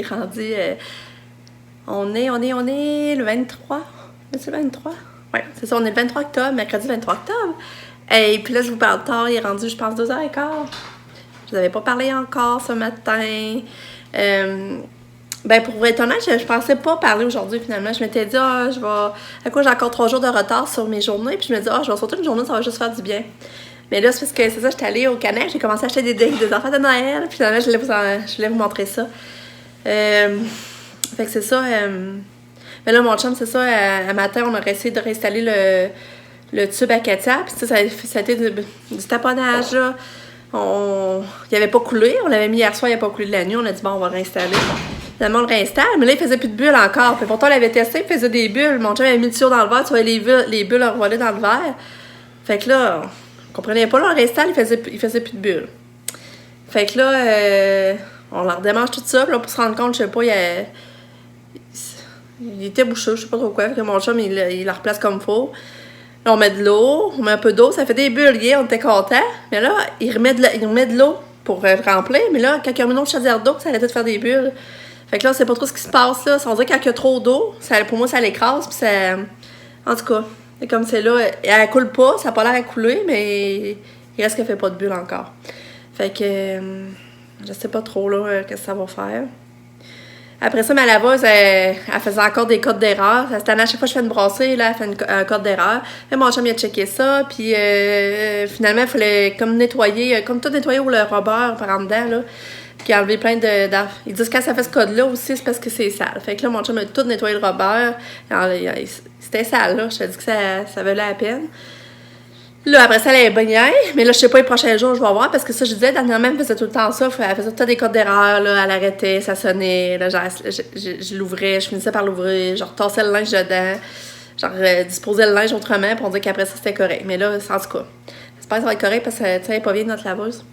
est rendu... on est le 23. C'est le 23? Ouais, c'est ça, on est le 23 octobre, mercredi 23 octobre. Et puis là, je vous parle tard, il est rendu, je pense, 2h15. Je vous avais pas parlé encore ce matin. Ben, pour être honnête, je pensais pas parler aujourd'hui, finalement. Je m'étais dit, je vais... À quoi j'ai encore 3 jours de retard sur mes journées. Puis je me dis, je vais sauter une journée, ça va juste faire du bien. Mais là, c'est parce que c'est ça, j'étais allée au Canac, j'ai commencé à acheter des enfants de Noël. Puis finalement, je voulais vous montrer ça. Fait que c'est ça. Mais là, mon chum, c'est ça, un matin, on a essayé de réinstaller le tube à Katia. Puis ça a été du taponnage, là. Il avait pas coulé. On l'avait mis hier soir, il n'a pas coulé de la nuit. On a dit, bon, on va le réinstaller. Finalement, on le réinstalle. Mais là, il faisait plus de bulles encore. Puis pourtant, on l'avait testé, il faisait des bulles. Mon chum avait mis le tuyau dans le verre. Tu vois, les bulles envolées dans le verre. Fait que là, on comprenait pas. Là, on le réinstalle, il faisait plus de bulles. Fait que là, on leur démange tout ça. Puis là, pour se rendre compte, je sais pas, il était bouché, je sais pas trop quoi. Fait que mon chum, il la replace comme il faut. Là, on met de l'eau, on met un peu d'eau, ça fait des bulles, on était contents. Mais là, il remet de l'eau pour remplir. Mais là, quand il y a un autre chaudière d'eau, ça allait tout faire des bulles. Fait que là, on sait pas trop ce qui se passe là. On dirait qu'il y a trop d'eau, pour moi, ça l'écrase. Puis ça... En tout cas, c'est comme c'est là, elle coule pas, ça a pas l'air à couler, mais il reste qu'elle fait pas de bulles encore. Fait que je sais pas trop là, qu'est-ce que ça va faire. Après ça, ma laveuse, elle faisait encore des codes d'erreur. Cette année, à chaque fois que je fais une brassée, là, elle fait un code d'erreur. Et mon chum, il a checké ça. Puis finalement, il fallait comme nettoyer, comme tout nettoyer ou le rubber par en dedans, là. Puis il a enlevé plein d'affaires. Ils disent que quand ça fait ce code-là aussi, c'est parce que c'est sale. Fait que là, mon chum a tout nettoyé le rubber. C'était sale, là. Je te dis que ça valait la peine. Là, après ça, elle est bonne. Mais là, je sais pas les prochains jours, je vais voir. Parce que ça, je disais, dernièrement, elle faisait tout le temps ça. Elle faisait tout le temps des codes d'erreur, là. Elle arrêtait, ça sonnait. Là, je l'ouvrais, je finissais par l'ouvrir. Je retassais le linge dedans. Disposais le linge autrement. Pour dire qu'après ça, c'était correct. Mais là, en tout cas, j'espère que ça va être correct parce que, tu sais, elle est pas bien notre laveuse.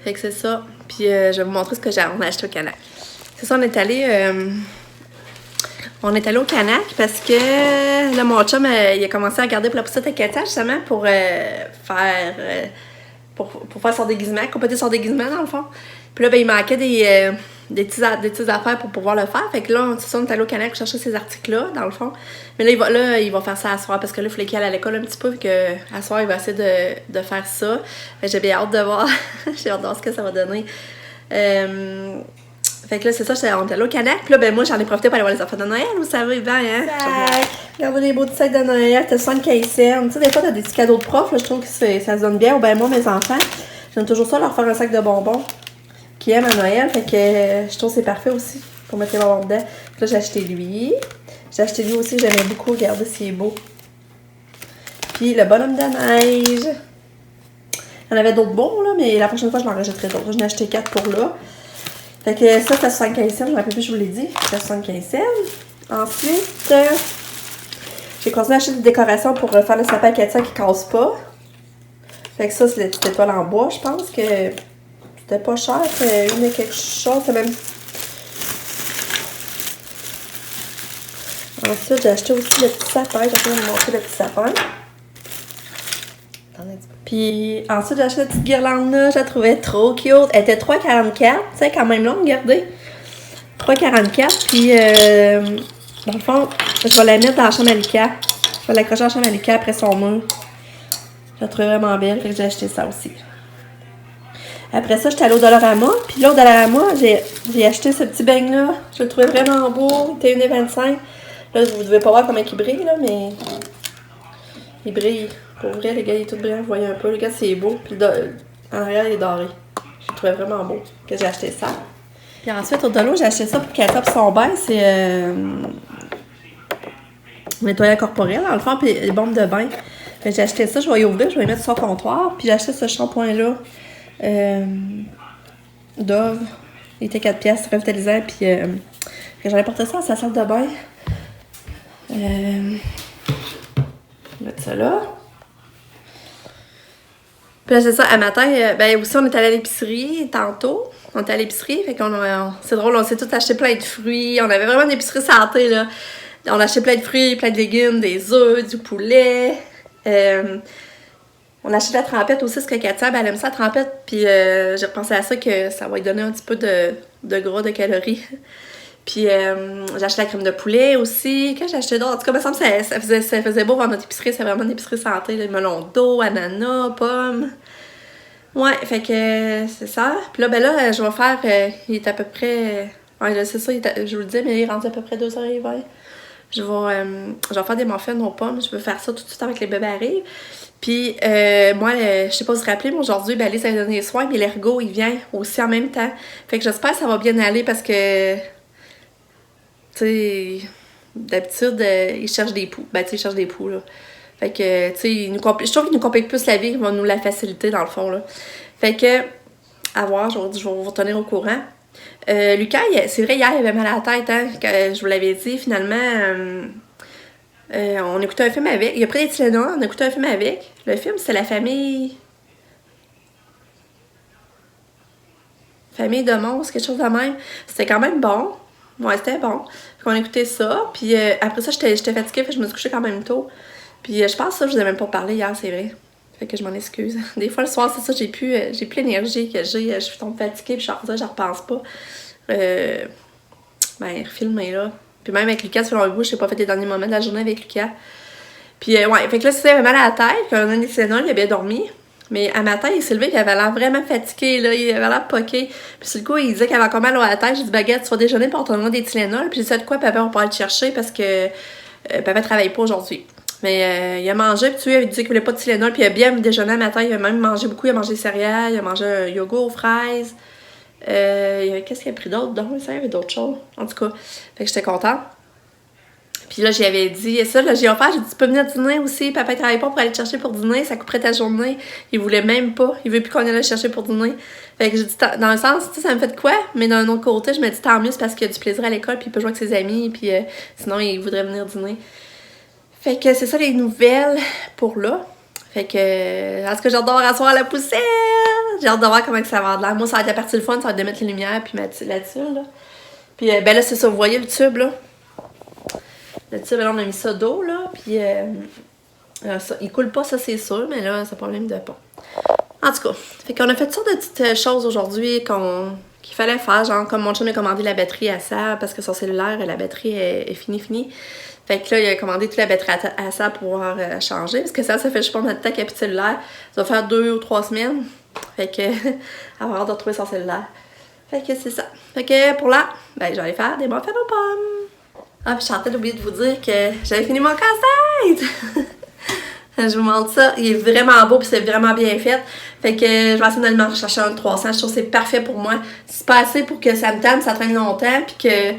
Fait que c'est ça. Puis, je vais vous montrer ce que on a acheté au Canac. C'est ça, on est allé au Canac parce que là, mon chum, il a commencé à regarder pour la poussette à Katia justement pour faire son déguisement, compléter son déguisement dans le fond. Puis là, ben, il manquait des petites affaires pour pouvoir le faire. Fait que là, c'est ça, on est allé au Canac chercher ces articles-là, dans le fond. Mais là, il va faire ça à soir parce que là, il fallait qu'il aille à l'école un petit peu. Puis qu'à soir, il va essayer de faire ça. J'ai bien hâte de voir. J'ai hâte de voir ce que ça va donner. Fait que là, c'est ça, on était allé au Canac. Puis là, ben moi, j'en ai profité pour aller voir les enfants de Noël. Vous savez, ben, hein? Regardez les beaux petits sacs de Noël. C'était 75 cents. Tu sais, des fois, t'as des petits cadeaux de prof. Là, je trouve que ça se donne bien. Ou ben moi, mes enfants, j'aime toujours ça, leur faire un sac de bonbons qu'ils aiment à Noël. Fait que je trouve que c'est parfait aussi pour mettre les bonbons dedans. Puis là, j'ai acheté lui. J'ai acheté lui aussi, j'aimais beaucoup. Regardez s'il est beau. Puis le bonhomme de neige. Il y en avait d'autres bons, là, mais la prochaine fois, je m'en rachèterai d'autres. J'en ai acheté 4 pour là. Fait que ça, c'était 75 cents. Je me rappelle plus, je vous l'ai dit. C'était 75 cents. Ensuite, j'ai continué à acheter des décorations pour faire le sapin à Katia qui casse pas. Fait que ça, c'est des étoiles en bois. Je pense que c'était pas cher. C'était une et quelque chose. C'est même... Ensuite, j'ai acheté aussi le petit sapin. J'ai essayé de vous montrer le petit sapin. Puis ensuite, j'ai acheté la petite guirlande là. Je la trouvais trop cute. Elle était 3,44. Tu sais, quand même longue, regardez. 3,44. Puis, dans le fond, je vais la mettre dans la chambre à Lika. Je vais l'accrocher à la chambre à Lika après son mur. Je la trouvais vraiment belle. Fait que j'ai acheté ça aussi. Après ça, j'étais allée au Dollarama. Puis là, au Dollarama, j'ai acheté ce petit beigne-là. Je le trouvais vraiment beau. Il était 1,25. Là, vous ne devez pas voir comment il brille, là, mais il brille. Pour vrai, les gars, il est tout brillant. Vous voyez un peu. Le gars, c'est beau. Puis en arrière, il est doré. Je le trouvais vraiment beau. Que j'ai acheté ça. Puis ensuite, au Dollo, j'ai acheté ça pour qu'elle tape son bain. C'est nettoyant corporel, dans le fond, puis les bombes de bain. Fait que j'ai acheté ça. Je vais y ouvrir. Je vais y mettre sur son comptoir. Puis j'ai acheté ce shampoing-là. Dove. Il était 4 piastres, revitalisant. Puis j'en ai porté ça à sa salle de bain. Je vais mettre ça là. Puis là, c'est ça, à matin, ben aussi, on est allé à l'épicerie tantôt. On était à l'épicerie, fait qu'on c'est drôle, on s'est tous acheté plein de fruits. On avait vraiment une épicerie santé, là. On a acheté plein de fruits, plein de légumes, des œufs, du poulet. On a acheté la trempette aussi, parce que Katia, ben, elle aime ça, la trempette. Puis j'ai repensé à ça, que ça va lui donner un petit peu de de gras, de calories. Puis j'ai acheté la crème de poulet aussi. Quand j'ai acheté d'autres, en tout cas, il me semble que ça faisait beau voir notre épicerie. C'est vraiment une épicerie santé. Les melons d'eau, ananas, pommes. Ouais, fait que c'est ça. Puis là, ben là, je vais faire... il est à peu près... ouais, c'est ça, je vous le dis, mais il est rendu à peu près 2h20. Je vais faire des muffins aux pommes. Je veux faire ça tout de suite avec les bébés arrivent. Puis, moi, je sais pas si vous vous rappelez, mais aujourd'hui, ben, Alice a donné les soins, mais l'ergot, il vient aussi en même temps. Fait que j'espère que ça va bien aller parce que, tu sais, d'habitude, il cherche des poux. Ben, tu sais, il cherche des poux, là. Fait que, tu sais, je trouve qu'il nous complique plus la vie, il va nous la faciliter, dans le fond, là. Fait que, à voir, je vais vous tenir au courant. Lucas, c'est vrai, hier, il avait mal à la tête, hein, je vous l'avais dit, finalement... on écoutait un film avec. Il a pris des Tylenol, on écoutait un film avec. Le film, c'était La famille... Famille de monstres, quelque chose de même. C'était quand même bon. Ouais, c'était bon. Fait qu'on écoutait ça. Puis après ça, j'étais fatiguée, fait que je me suis couchée quand même tôt. Puis je pense que ça, je vous ai même pas parlé hier, c'est vrai. Fait que je m'en excuse. Des fois, le soir, c'est ça, j'ai plus l'énergie que j'ai. Je suis tombée fatiguée, puis je repense pas. Ben, refilmer là. Puis même avec Lucas, selon vous, je n'ai pas fait les derniers moments de la journée avec Lucas. Puis ouais, fait que là, il avait mal à la tête, puis on a des Tylenol, il a bien dormi. Mais à matin, il s'est levé, il avait l'air vraiment fatigué, là, il avait l'air poqué. Puis sur le coup, il disait qu'il avait encore mal à la tête. J'ai dit, baguette, tu vas déjeuner pour ton des Tylenol. Puis j'ai dit, de quoi, papa, on pourra le chercher parce que papa travaille pas aujourd'hui. Mais il a mangé, puis tu sais, il avait dit qu'il voulait pas de Tylenol, puis il a bien déjeuné à matin, il a même mangé beaucoup, il a mangé des céréales, il a mangé un yogourt aux fraises. Qu'est-ce qu'il a pris d'autre? Donc, ça, il y avait d'autres choses. En tout cas, fait que j'étais contente. Puis là, j'y avais dit, ça, là, j'ai offert, j'ai dit, tu peux venir dîner aussi. Papa travaille pas pour aller te chercher pour dîner, ça couperait ta journée. Il voulait même pas, il veut plus qu'on aille le chercher pour dîner. Fait que j'ai dit, dans un sens, tu sais, ça me fait de quoi? Mais d'un autre côté, je me dis, tant mieux, c'est parce qu'il a du plaisir à l'école, puis il peut jouer avec ses amis, puis sinon, il voudrait venir dîner. Fait que c'est ça les nouvelles pour là. Fait que, est-ce que j'ai hâte de voir à soir la poussière? J'ai hâte de voir comment ça va avoir de l'air. Moi, ça va être la partie le fun, ça va être de mettre les lumières, puis la tuile, là. Puis, ben là, c'est ça, vous voyez le tube, là? Le tube, là, on a mis ça d'eau, là, puis ça, il coule pas, ça, c'est sûr, mais là, c'est un problème de pont. En tout cas, fait qu'on a fait toutes sortes de petites choses aujourd'hui qu'il fallait faire, genre, comme mon chum a commandé la batterie à ça, parce que son cellulaire, la batterie est finie. Fait que là, il a commandé toute la batterie à ça pour pouvoir changer. Parce que ça fait, je sais pas, notre temps qu'il a plus de cellulaire. Ça va faire 2 ou 3 semaines. Fait que, avoir hâte de retrouver son cellulaire. Fait que c'est ça. Fait que pour là, ben, je vais aller faire des muffins aux pommes. Ah, puis je suis en train d'oublier de vous dire que j'avais fini mon casse-tête! Je vous montre ça. Il est vraiment beau, puis c'est vraiment bien fait. Fait que je vais essayer de le chercher un 300. Je trouve que c'est parfait pour moi. C'est pas assez pour que ça me tente, ça traîne longtemps, puis que...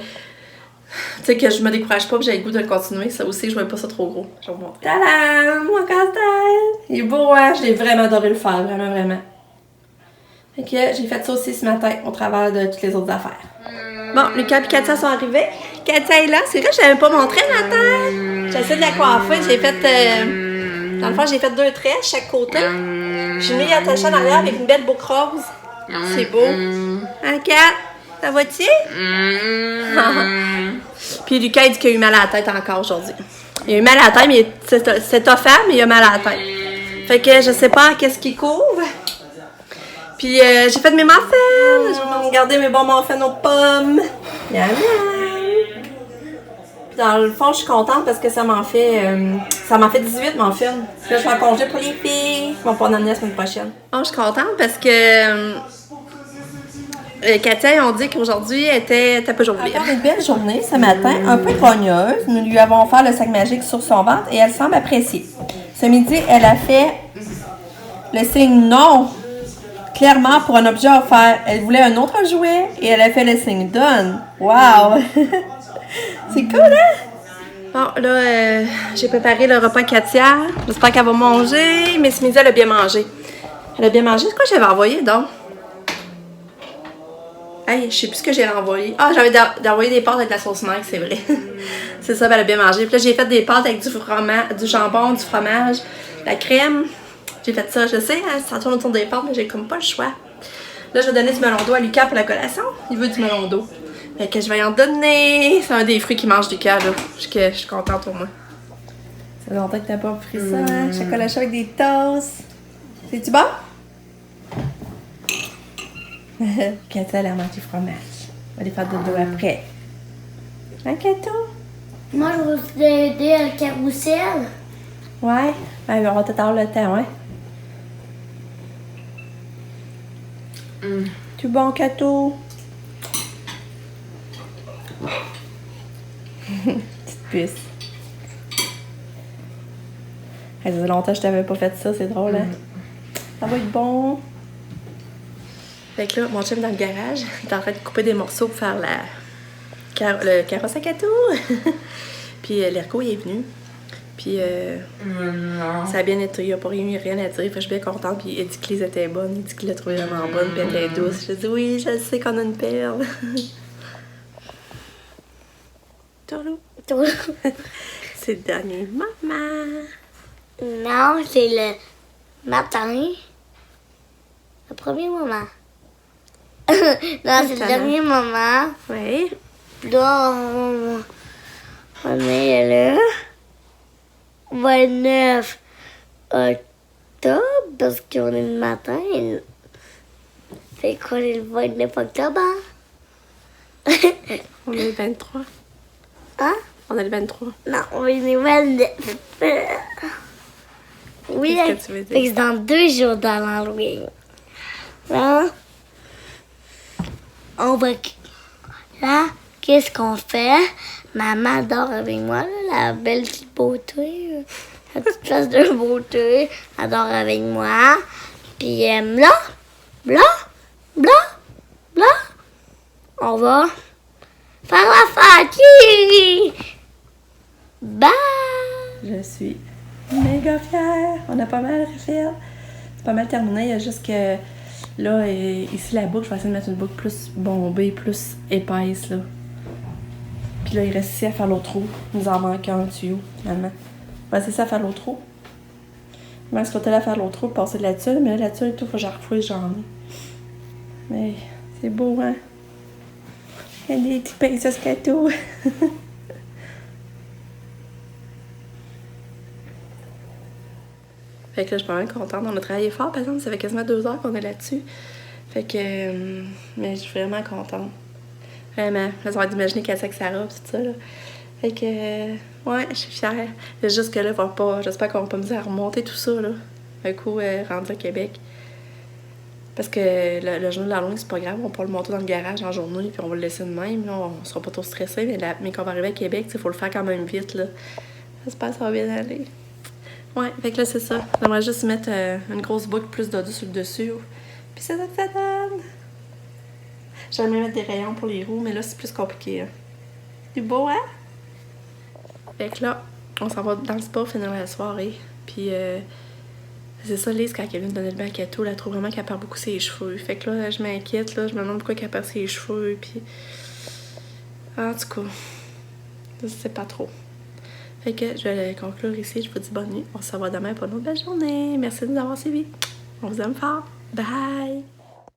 Tu sais, que je me décourage pas, puis j'ai le goût de le continuer. Ça aussi, je veux pas ça trop gros. Je vais vous montrer. Tadam! Mon casse-tête! Il est beau, hein? J'ai vraiment adoré le faire, vraiment, vraiment. Fait que j'ai fait ça aussi ce matin, au travers de toutes les autres affaires. Bon, Lucas et Katia sont arrivés. Katia est là. C'est vrai que je l'avais pas montré le matin. J'ai essayé de la coiffer. J'ai fait... dans le fond, j'ai fait 2 traits chaque côté. J'ai mis attachée en arrière avec une belle boucle rose. C'est beau. Hein, Kat? Ça va-tu? Puis Lucas, il dit qu'il a eu mal à la tête encore aujourd'hui. Il a eu mal à la tête, mais c'est offert, mais il a mal à la tête. Fait que je sais pas qu'est-ce qu'il couvre. Puis j'ai fait mes muffins. Je vais regarder mes bons muffins aux pommes. Miam, miam. Puis dans le fond, je suis contente parce que ça m'en fait 18 muffins. Puis là, je vais en congé pour les filles. Ils vont pas en amener la semaine prochaine. Bon, je suis contente parce que... Katia, on dit qu'aujourd'hui était pas journée. Elle a fait une belle journée ce matin, un peu grogneuse. Nous lui avons offert le sac magique sur son ventre et elle semble apprécier. Ce midi, elle a fait le signe non, clairement pour un objet offert. Elle voulait un autre jouet et elle a fait le signe donne. Wow! C'est cool, hein? Bon, là, j'ai préparé le repas Katia. J'espère qu'elle va manger, mais ce midi, elle a bien mangé. Elle a bien mangé. C'est quoi j'avais envoyé, donc? Hey, je sais plus ce que j'ai renvoyé. Ah, j'avais d'envoyer des pâtes avec la sauce Mike, c'est vrai. C'est ça, elle a bien mangé. Puis là, j'ai fait des pâtes avec du jambon, du fromage, la crème. J'ai fait ça, je sais, hein, ça tourne autour des pâtes, mais j'ai comme pas le choix. Là, je vais donner du melon d'eau à Lucas pour la collation. Il veut du melon d'eau. Fait que je vais y en donner. C'est un des fruits qu'il mange, Lucas, là. Je suis contente pour moi. Ça fait longtemps que t'as pas pris ça, hein? Chocolat chaud avec des toasts. C'est-tu bon? Katia, elle a mangé du fromage. On va aller faire dodo après. Hein, Kato? Moi, je vais vous aider à le carrousel. Ouais. Ben, on va peut-être avoir le temps, ouais. Tu bon, Kato? Petite puce. Ça faisait longtemps que je t'avais pas fait ça, c'est drôle, hein? Ça va être bon. Fait que là, mon chum dans le garage, il est en train de couper des morceaux pour faire le carrosse à Kato. Puis l'Erco, il est venu. Puis ça a bien été, il n'y a pas rien à dire. Fait que je suis bien contente. Puis il a dit que les étaient bonnes. Il dit qu'il l'a trouvé vraiment bonne. Puis elle était douce. J'ai dit oui, je sais qu'on a une perle. Tourou. C'est le dernier maman. Non, c'est le matin. Le premier moment. Non, c'est le dernier moment. Oui. Puis là, on est là. 29 octobre, parce qu'on est le matin. Fait qu'on est le 29 octobre, hein? On est le 23. Hein? On est le 23. Non, on est le 29. Oui, Qu'est-ce que tu veux dire? fait que c'est dans 2 jours dans l'Halloween. Là, on va... Là, qu'est-ce qu'on fait? Maman dort avec moi, là, la belle petite beauté. La petite place de beauté. Elle dort avec moi. Puis là, on va faire la fête. Bye! Je suis méga fière. On a pas mal refait. C'est pas mal terminé. Il y a juste que là, ici, la boucle, je vais essayer de mettre une boucle plus bombée, plus épaisse, là. Puis là, il reste ici à faire l'autre trou. Il nous en manque un tuyau, finalement. On va essayer ça à faire l'autre trou. Je vais ce côté-là à faire l'autre trou, passer de la tuile. Mais là, la tuile et tout, faut que je refouille, j'en ai. Mais c'est beau, hein? Il y a des petits pinceaux Kato. Fait que là, je suis pas mal contente. On a travaillé fort, par exemple. Ça fait quasiment 2 heures qu'on est là-dessus. Fait que... mais je suis vraiment contente. Vraiment. Là, ça va d'imaginer qu'elle sait que ça robe, tout ça, là. Fait que... ouais, je suis fière. C'est juste que là, j'espère qu'on va pas me dire à remonter tout ça, là. Un coup, rendu à Québec. Parce que le journée de la longue, c'est pas grave. On peut le monter dans le garage en journée, puis on va le laisser de même. Là, on sera pas trop stressé. Mais quand on va arriver à Québec, il faut le faire quand même vite, là. J'espère que ça va bien aller. Ouais, fait que là, c'est ça. J'aimerais juste mettre une grosse boucle plus d'eau sur le dessus. Puis c'est ça que ça donne. J'aimerais mettre des rayons pour les roues, mais là, c'est plus compliqué. Hein. C'est beau, hein? Fait que là, on s'en va dans le spa finir la soirée. Puis c'est ça, Lise, quand elle vient de donner le bain à Kato, elle trouve vraiment qu'elle perd beaucoup ses cheveux. Fait que là, je m'inquiète, là. Je me demande pourquoi elle perd ses cheveux. Puis en tout cas, je sais pas trop. Fait que je vais conclure ici. Je vous dis bonne nuit. On se revoit demain pour une autre belle journée. Merci de nous avoir suivis. On vous aime fort. Bye!